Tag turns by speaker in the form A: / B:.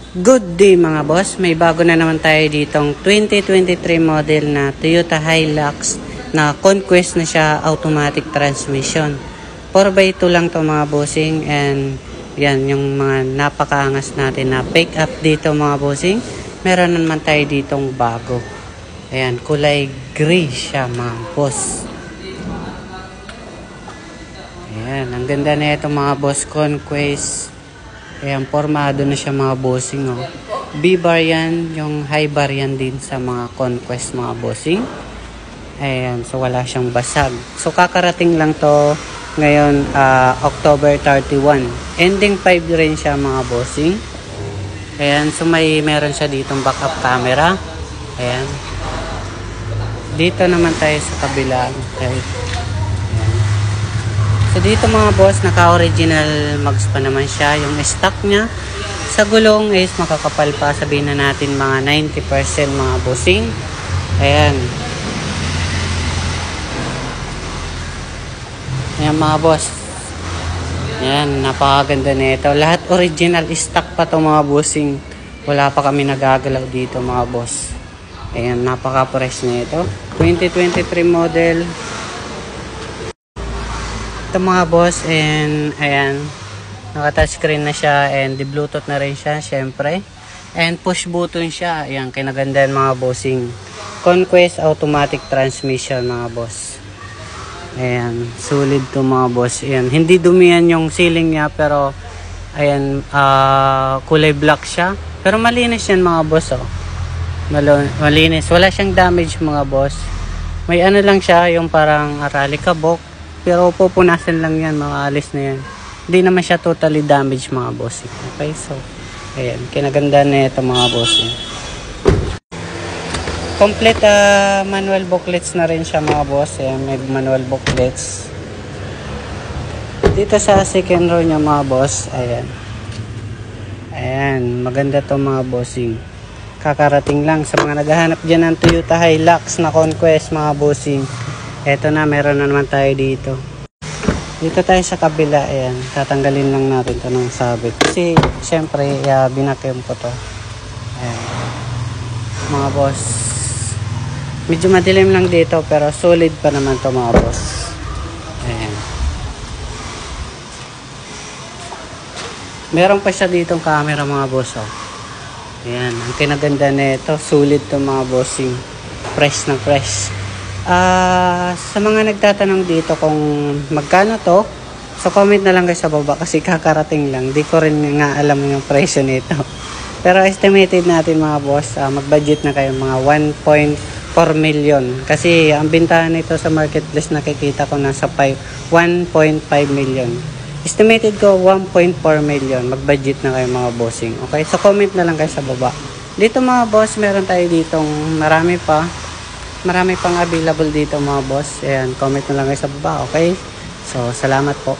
A: Good day mga boss, may bago na naman tayo ditong 2023 model na Toyota Hilux na Conquest na siya, automatic transmission. 4x2 lang to mga bossing, and yan yung mga napakaangas natin na pick up dito mga bossing. Meron naman tayo ditong bago. Ayan, kulay gray siya mga boss. Ayan, ang ganda na ito mga boss, Conquest. Ayan, formado na siya mga bossing. Oh. B-bar yan, yung high bar yan din sa mga Conquest mga bossing. Ayan, so wala siyang basag. So kakarating lang to ngayon, October 31. Ending 5 rin siya mga bossing. Ayan, so meron siya ditong backup camera. Ayan. Dito naman tayo sa kabila. Okay. So dito mga boss, naka-original mags pa naman siya. Yung stock niya sa gulong is makakapal pa, sabihin na natin mga 90% mga bossing. Ayan. Ayan mga boss. Ayan, napakaganda nito. Lahat original stock pa to mga bossing. Wala pa kami nagagalaw dito mga boss. Ayan, napaka-fresh nito. 2023 model. Ito mga boss, and ayan, naka-touchscreen na siya, and di-bluetooth na rin siya syempre, and push button siya. Ayan, kinagandaan mga bossing. Conquest automatic transmission mga boss. Ayan, solid to mga boss. Ayan, hindi dumihan yung ceiling niya, pero ayan, kulay black siya, pero malinis yan mga boss. Oh, malinis, wala siyang damage mga boss. May ano lang siya, yung parang arali kabok, pero pupunasan lang yan, maalis na yan. Hindi naman siya totally damaged mga boss. Okay, so ayan, kinaganda na ito mga boss. Complete manual booklets na rin siya mga boss. Ayan, may manual booklets. Dito sa second row niya mga boss, ayan. Ayan, maganda to mga bossing. Kakarating lang sa mga naghahanap dyan ng Toyota Hilux na Conquest mga bossing. Eto na, meron na naman tayo dito. Dito tayo sa kabila, ayan. Tatanggalin lang natin ito ng sabit. Kasi, syempre, binakim ko to. Ayan. Mga boss. Medyo madilim lang dito, pero solid pa naman to mga boss. Ayan. Meron pa siya ditong camera mga boss, oh. Ayan. Ang kinaganda na ito, solid to mga bossing. Fresh na fresh. Sa mga nagtatanong dito kung magkano to, so comment na lang kayo sa baba kasi kakarating lang. Di ko rin nga alam yung presyo nito. Pero estimated natin mga boss, mag-budget na kayo mga 1.4 million. Kasi ang bintahan nito sa marketplace nakikita ko nasa 1.5 million. Estimated ko 1.4 million. Mag-budget na kayo mga bossing. Okay, so comment na lang kayo sa baba. Dito mga boss, meron tayo ditong marami pang available dito mga boss. Ayan, comment na lang kayo sa baba, okay? So, salamat po.